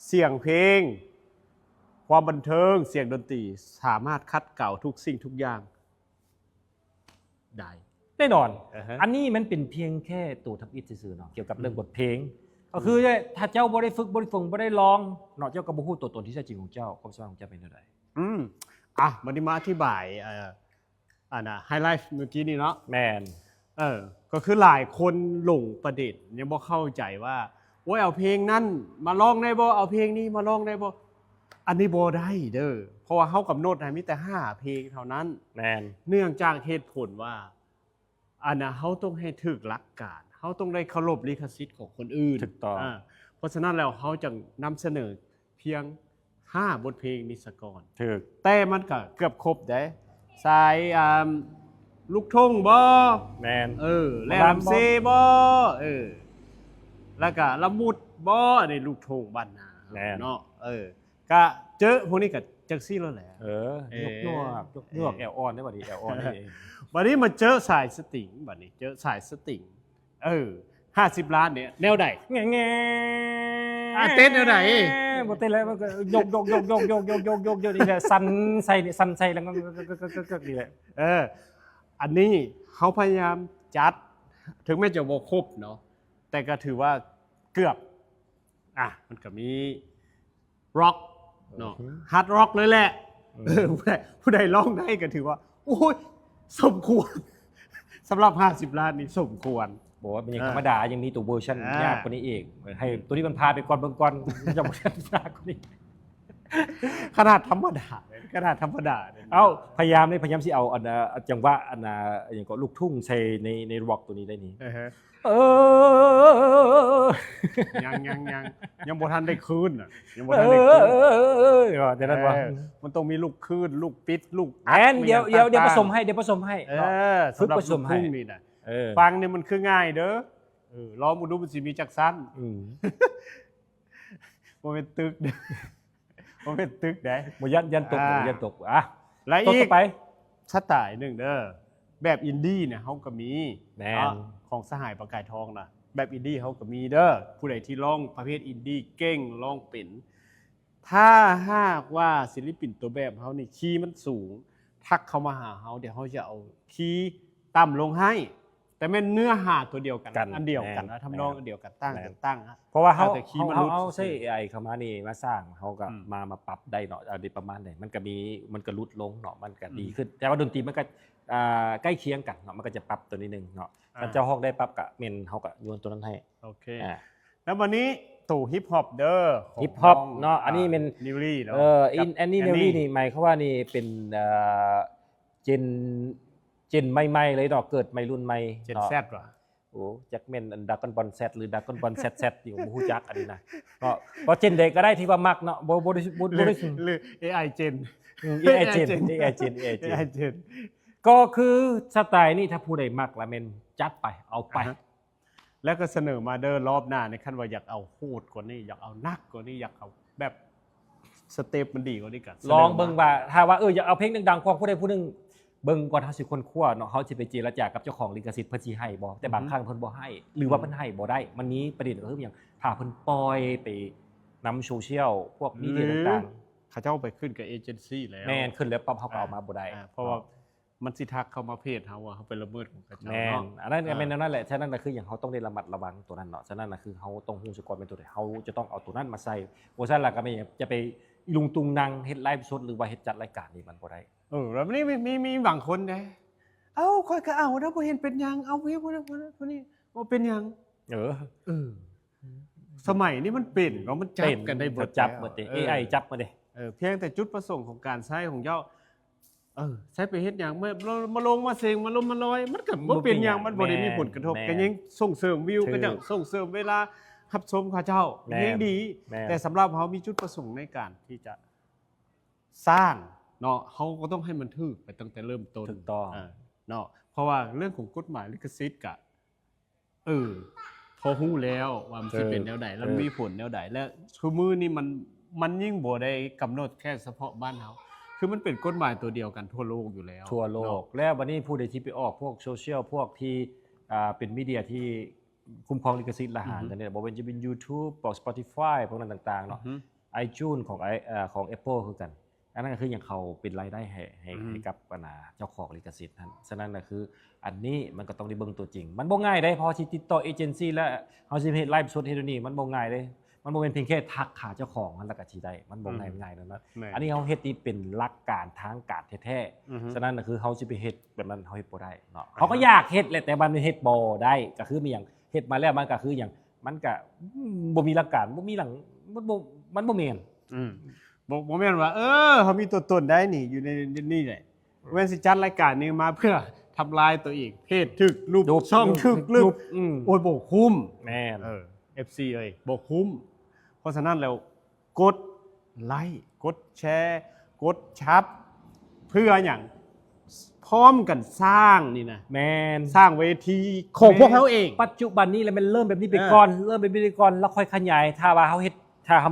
เสียงเพลงความบันเทิงเสียงดนตรีสามารถคัดเก่าทุกสิ่งทุกอย่างได้แน่นอน ฮะ อันนี้มันเป็นเพียงแค่ตัวทับอิฐซื่อๆเนาะเกี่ยวกับเรื่องบทเพลงก็คือถ้าเจ้าบ่ได้ฝึกบ่ได้ฝงบ่ได้ร้องเนาะเจ้าก็บ่ฮู้ตัวตนที่แท้จริงของเจ้าความสามารถของเจ้าเป็นเท่าใดมันนี้มาอธิบายไฮไลท์เมื่อกี้นี่เนาะแมนก็คือหลายคนหลงประเด็นยังบ่เข้าใจว่าโอ้ยเอาเพลงนั้นมาร้องได้บ่เอาเพลงนี้มาร้องได้บ่อันนี้บ่ได้เด้อเพราะว่าเฮากำหนดให้มีแต่5เพลงเท่านั้นแมนเนื่องจากเหตุผลว่าเฮาต้องให้ถูกหลักการเฮาต้องได้เคารพลิขสิทธิ์ของคนอื่นถูกต้องเพราะฉะนั้นแล้วเฮาจะนำเสนอเพียง5บทเพลงนี้ซะก่อนถูกแต่มันก็เกือบครบได้สายลูกทุ่งบ่แมนและลำเซบ่แล้วก็ละมุดบ่ในลูกทุ่งบ้านนาเนาะก็เจอพวกนี้ก็จังซี่แล้วแหละยกยวกแอลออนได้บัดนี้แอลออนนี่เองบัดนี้มาเจอสายสติงบัดนี้เจอสายสติง50 ล้านเนี่ยแนวใดแง่เต้นแนวไหนบ่เต้นแล้วมันก็ยกนี่แหละสั่นใส่แล้วก็นี่แหละอันนี้เขาพยายามจัดถึงแม้จะบ่ครบเนาะแต่ก็ถือว่าเกือบมันก็มีร็อกเนาะฮาร์ดร็อกเลยแหละผู้ใดร้องได้ก็ถือว่าโอ้ยสมควรสำหรับ50 ล้านนี่สมควรบอกว่าเป็นอย่างธรรมดายังมีตัวเวอร์ชันยากกว่านี้อีกให้ตัวนี้มันพาไปก่อนเบิ่งก่อนจะบ่ยากกว่านี้ขนาดธรรมดาพยายามสิเอาจังหวะอย่างก็ลูกทุ่งใส่ในร็อกตัวนี้ได้นี่ยังบ่ทันได้คืนยังบ่ทันได้คืนแต่นั้นว่ามันต้องมีลูกคืนลูกปิดลูกเดี๋ยวผสมให้ฝึกผสมให้นี่น่ะฟังนี่มันคือง่ายเด้อลองดูมันสิมีจักซั่นบ่เป็นตึกบ่เป็นตึกได้บ่ยันตกแล้วอีกสไตล์นึงเด้อแบบอินดี้เนี่ยเฮาก็มีของสหายประกายทองน่ะแบบอินดี้เฮาก็มีเด้อผู้ใดที่ร้องประเภทอินดี้เก่งร้องเป็นถ้าหากว่าศิลปินตัวแบบเฮานี่คีย์มันสูงทักเข้ามาหาเฮาเดี๋ยวเฮาจะเอาคีย์ต่ำลงให้แต่แม่นเนื้อหาตัวเดียวกันอันเดียวกันทำนองอันเดียวกันตั้งเพราะว่าเขาใช้ AI เข้ามานี่มาสร้างเขาก็มาปรับได้เนาะอะไรประมาณไหนมันก็ลดลงเนาะมันก็ดีขึ้นแต่ว่าดนตรีมันก็ใกล้เคียงกันเนาะมันก็จะปรับตัวนิดนึงเนาะถ้าเจ้าฮอกได้ปรับก็เมนเขาก็โยนตัวนั้นให้โอเคแล้ววันนี้ตู่ฮิปฮอปเด้อฮิปฮอปเนาะอันนี้เป็นนิวลี่เนาะอันนี้นิวลี่นี่หมายเขาว่านี่เป็นเจนใหม่ๆเลยเนาะเกิดใหม่รุ่นใหม่เจน Z ว่ะโอ้จักแม่นดราก้อนบอล Z หรือดราก้อนบอล Z อยู่บ่ฮู้จักอันนี้นะก็เจนเด็กก็ได้ที่ว่ามักเนาะบ่ได้หรือ AI เจน AI เจนก็คือสไตล์นี้ถ้าผู้ใดมักละแม่นจัดไปเอาไปแล้วก็เสนอมาเด้อรอบหน้าในขั้นว่าอยากเอาโหดกว่านี้อยากเอานักกว่านี้อยากเอาแบบสเต็ปมันดีกว่านี้กันลองเบิ่งว่าถ้าว่าอยากเอาเพลงดังๆของผู้ใดผู้นึงเบิ่งก่อนเฮาสิคนคั่วเนาะเฮาสิไปเจรจากับเจ้าของลิขสิทธิ์เพิ่นสิให้บ่แต่บางครั้งเพิ่นบ่ให้หรือว่าเพิ่นให้บ่ได้มันมีประเด็นก็คืออย่างถ้าเพิ่นปล่อยไปนำโซเชียลพวกมีเดียต่างๆเขาเจ้าไปขึ้นกับเอเจนซี่แล้วแม่นขึ้นแล้วปั๊บเฮาก็เอามาบ่ได้เพราะว่ามันสิทักเข้ามาเพจเฮาว่าเฮาไปละเมิดของเขาเจ้าเนาะอันนั้นก็เป็นนั่นแหละฉะนั้นน่ะคืออย่างเฮาต้องได้ระมัดระวังตัวนั้นเนาะฉะนั้นน่ะคือเฮาต้องฮู้ซะก่อนเป็นตัวใดเฮาจะต้องเอาตัวนั้นมาใส่บ่ซั่นล่ะก็ไม่จะไปลุงตุงนังเฮ็ดไลฟ์สดหรือว่าเฮ็ดจัดรายการนี่มันบ่ได้แล้วนี่มีบางคนเด้ค่อยก็เอาแล้วบ่เห็นเป็นหยังเอาเว้ยพวกนี้บ่เป็นหยังสมัยนี้มันเป็นก็มันจับกันได้บ่จับหมดดิ AI จับมาดิเพียงแต่จุดประสงค์ของการใช้ของเจ้าใช้ไปเฮ็ดหยังมาลงมาเสงมาลมมาลอยมันก็บ่เป็นหยังมันบ่ได้มีผลกระทบก็ยังส่งเสริมวิวก็ยังส่งเสริมเวลารับชมเขาเจ้ายังดีแต่สำหรับเฮามีจุดประสงค์ในการที่จะสร้างเนาะเฮาก็ต้องให้มันถูกไปตั้งแต่เริ่มต้นถูกต้องเนาะเพราะว่าเรื่องของกฎหมายลิขสิทธิ์กะพอฮู้แล้วว่ามันสิเป็นแนวใดแล้วมีผลแนวใดและคือมือนี่มันยิ่งบ่ได้กำหนดแค่เฉพาะบ้านเฮาคือมันเป็นกฎหมายตัวเดียวกันทั่วโลกอยู่แล้วทั่วโลกแล้ววันนี้ผู้ใดที่ไปออกพวกโซเชียลพวกที่เป็นมีเดียที่ คุ้มครองลิขสิทธิ์อาหารแต่เนี่ยบ่ว่าจะเป็น YouTube พวก Spotify พวกนั้นต่างๆเนาะ iTunes ของ Apple คือกันอันนั้นก็คืออย่างเขาเป็นรายได้ให้กับเจ้าของลิขสิทธิ์นั่นฉะนั้นน่ะคืออันนี้มันก็ต้องได้เบิ่งตัวจริงมันบ่ง่ายเด้พอสิติดต่อเอเจนซี่แล้วเฮาสิเฮ็ดไลฟ์สดเฮ็ดนี่มันบ่ง่ายเด้มันบ่แม่นเพียงแค่ทักหาเจ้าของมันแล้วก็สิได้มันบ่ง่ายๆนั่นนะอันนี้เฮาเฮ็ดนี่เป็นหลักการทางการแท้ๆฉะนั้นน่ะคือเฮาสิไปเฮ็ดแบบนั้นเฮาเฮ็ดบ่ได้เนาะเขาก็อยากเฮ็ดแหละแต่มันเฮ็ดบ่ได้ก็คือมีหยังเฮ็ดมาแล้วมันก็คือหยังมันก็บ่มีหลักการบ่มีหลังมันบ่แม่นบ่แม่นว่าเขามีตัวตนได้นี่อยู่ในนี่แหละเว้นสิจัดรายการนี้มาเพื่อทำลายตัวเองเพศถึกรูปช่องถึกรูปโอ้ยบ่คุ้มแม่นFC เอ้ยบ่คุ้มเพราะฉะนั้นแล้วกดไลค์กดแชร์กดชับเพื่อหยังพร้อมกันสร้างนี่นะแม่นสร้างเวทีของพวกเขาเองปัจจุบันนี้แล้วมันเริ่มแบบนี้ไปก่อนเริ่มแบบนี้ไปก่อนแล้วค่อยขยายถ้าว่าเขา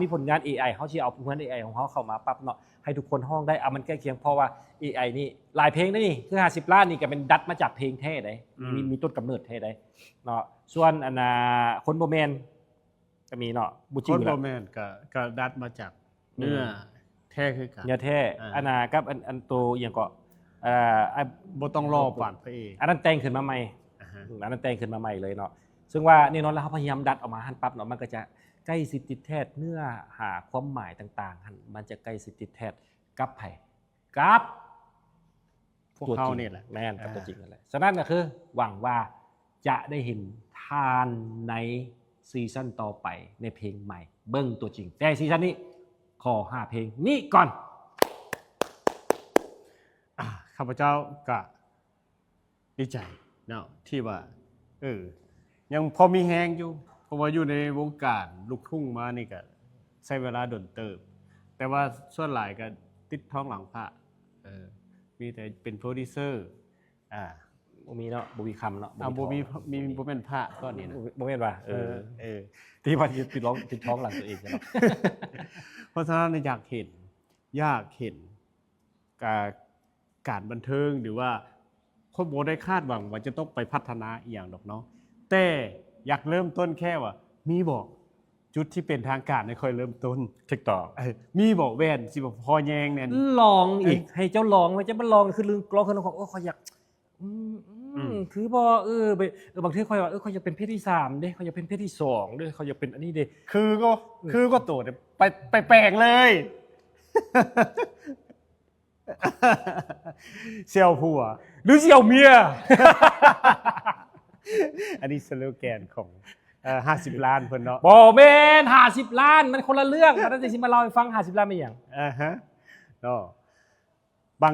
มีผลงาน AI เขาสิเอาผลงาน AI ของเขาเข้ามาปั๊บเนาะให้ทุกคนห้องได้มันใกล้เคียงเพราะว่า AI นี่หลายเพลงนี่คือ50ล้านนี่ก็เป็นดัดมาจากเพลงแท้ได้มีต้นกำเนิดแท้ได้เนาะส่วนคนบ่แม่นก็มีเนาะบุจิคนบ่แม่นก็ดัดมาจากเนื้อแท้คือกันเนื้อแท้กับอันโตอย่างก็บ่ต้องรอปานพระเอกอันนั้นแต่งขึ้นมาใหม่อันนั้นแต่งขึ้นมาใหม่เลยเนาะซึ่งว่าแน่นอนแล้วเขาพยายามดัดออกมาหั่นปั๊บเนาะมันก็จะใกล้สิติดแท้เนื้อหาความหมายต่างๆมันจะใกล้สิติดแท้กับไผกับพวกเขานี่แหละแม่นกับตัวจริงนั่นแหละฉะนั้นก็คือหวังว่าจะได้เห็นทานในซีซั่นต่อไปในเพลงใหม่เบิ้งตัวจริงแต่ซีซั่นนี้ขอ5เพลงนี้ก่อนข้าพเจ้าก็ดีใจเนาะที่ว่ายังพอมีแฮงอยู่เพราะว่าอยู่ในวงการลูกทุ่งมานี่ก็ใช้เวลาดนเติบแต่ว่าส่วนหลายก็ติดท้องหลังพระมีแต่เป็นโปรดิวเซอร์บ่มีเนาะบ่มีคำเนาะบ่เป็นพระก็นี่นะบ่แม่นว่าที่ว่าติดท้องหลังตัวเองเนาะเพราะฉะนั้นอยากเห็นการบันเทิงหรือว่าคนบ่ได้คาดหวังว่าจะต้องไปพัฒนาอีหยังดอกเนาะแต่อยากเริ่มต้นแค่ว่ามีบอกจุดที่เป็นทางการให้ค่อยเริ่มต้นถูกต้องมีบอกแว่นสิบ่พอแยงแน่นลองอีกให้เจ้าลองไว้จะมันลองคือลองของข้อยอยากคือบ่บางทีค่อยว่าค่อยอยากเป็นเพศที่3เด้ค่อยอยากเป็นเพศที่2เด้ค่อยอยากเป็นอันนี้เด้คือก็โตไปแปลงเลยเสี่ยวผัวหรือเสี่ยวเมียอันนี้สโลแกนของ50ล้านเพิ่นเนาะบ่แม่น50ล้านมันคนละเรื่องมันสิมาเล่าให้ฟัง50ล้านเป็นหยังเนาะบ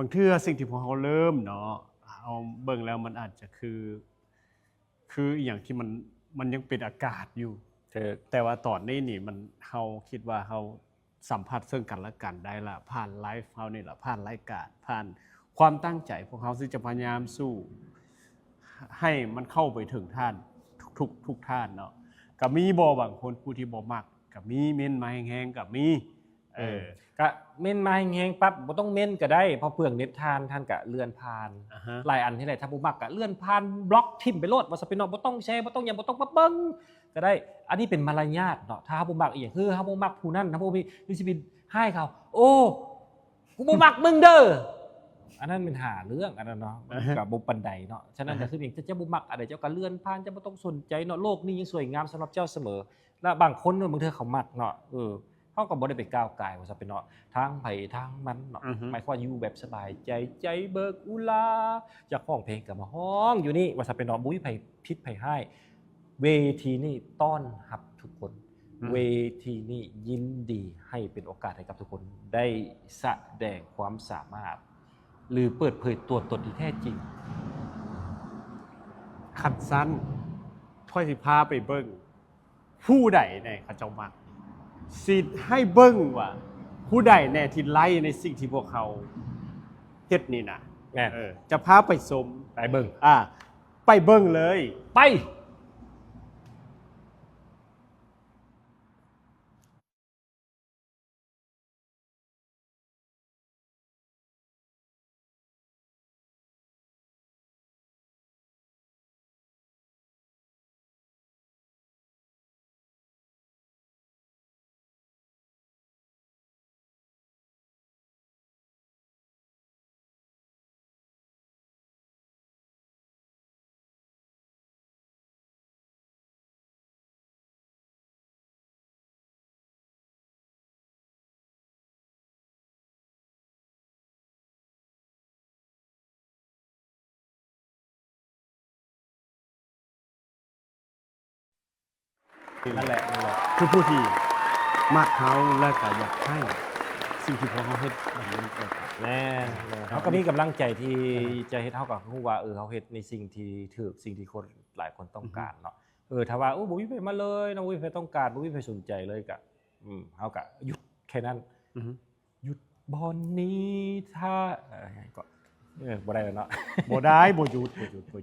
างเทื่อสิ่งที่พวกเราเริ่มเนาะเอาเบิ่งแล้วมันอาจจะคืออีหยังที่มันยังเป็นอากาศอยู่แต่ว่าตอนนี้นี่มันเฮาคิดว่าเฮาสัมผัสซึ่งกันและกันได้ละผ่านไลฟ์เฮานี่ล่ะผ่านรายการผ่านความตั้งใจพวกเฮาสิจะพยายามสู้ให้มันเข้าไปถึงท่านทุกท่านเนาะก็มีบ่บางคนผู้ที่บ่มักก็มีเม้นมาแห้งๆก็มีก็เม้นมาแห้งๆปั๊บบ่ต้องเม้นก็ได้เพราะเปลืองเน็ตท่านก็เลื่อนผ่านหลายอันที่ไหนถ้าบ่มักก็เลื่อนผ่านบล็อกทิ่มไปโลดว่าซะเป็นเนาะบ่ต้องแชร์บ่ต้องหยังบ่ต้องมาเบิ่งก็ได้อันนี้เป็นมารยาทเนาะถ้าเฮาบ่มักอีหยังคือเฮาบ่มักผู้นั้นถ้าบ่มีสิไปให้เขาโอ้กูบ่มักมึงเด้ออันนั้นเป็นหาเรื่องอันนั้นเนาะก็บ่ปานใดเนาะฉะนั้นก็คืออย่างจะบ่มักอะไรเจ้าก็เลื่อนผ่านจะบ่ต้องสนใจเนาะโลกนี้ยังสวยงามสำหรับเจ้าเสมอแล้วบางคนบางเทื่อเขามักเนาะเขาก็บ่ได้ไปก้าวไก่ว่าซะเป็นเนาะทางไผทางมันเนาะหมายความว่าอยู่แบบสบายใจใจเบิกอุลาจากห้องเพลงก็มาฮ้องอยู่นี่ว่าซะเป็นเนาะบ่มีไผผิดไผให้เวทีนี้ต้อนรับทุกคนเวทีนี้ยินดีให้เป็นโอกาสให้กับทุกคนได้แสดงความสามารถหรือเปิดเผยตัวตนที่แท้จริงคัดสั้นค่อยสิพาไปเบิ่งผู้ใดในเขาเจ้ามักสิให้เบิ่งว่าผู้ใดแน่ที่ไล่ในสิ่งที่พวกเขาเฮ็ดนี่นะจะพาไปชมไปเบิ่งไปเบิ่งเลยไป นั่นแหละ คือผู้ที่มักเขาและก็อยากให้สิ่งที่พวกเขาเฮ็ดมันเป็นไป แน่เขาก็มีกำลังใจที่จะเฮ็ดเฮาก็ฮู้ว่าเขาเฮ็ดในสิ่งที่ถูกสิ่งที่คนหลายคนต้องการเนาะถ้าว่าบ่มีไผมาเลยน้องบ่มีไผต้องการบ่มีไผสนใจเลยก็เฮาก็หยุดแค่นั้นหยุดบ่นี้ถ้าก็บ่ได้แล้วเนาะ บ่ได้บ่หยุด